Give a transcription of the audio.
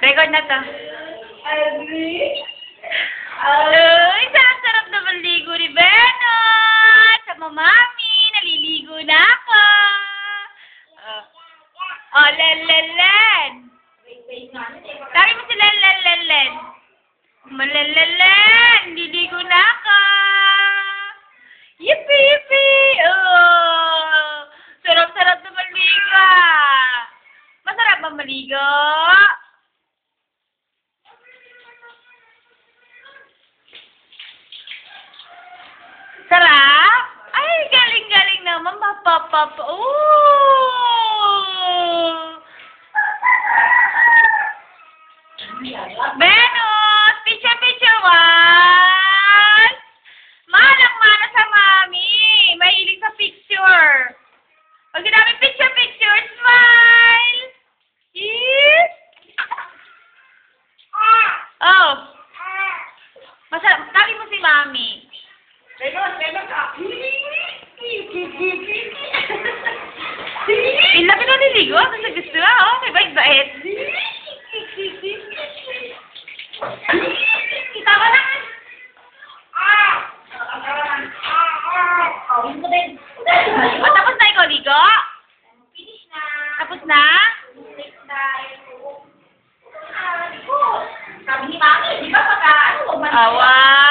Record na to. Ay, sarap-sarap na maligo ni Benot! Sa mamami, naliligo na ako! Oh, Len! Tawag mo si Len! Malalalan! Naliligo na ako! Yippee! Oh! Sarap-sarap na maligo! Masarap ba maligo? Sarap? Ay, galing-galing naman. Mapapapa. Ooh! Benot! Picture, one! Manang-mana sa mami. Mahilig sa picture. Pag sinabi picture, smile! Yes! Oh! Masarap. Tawag mo si mami. Ilang ka naliligo? Gusto mo? Oh, may bait-bait. Kita ka na. O, tapos na ikaw, ligo? Finish na. Tapos na? Sabi ni mami, di ba pagka, ano, Awa.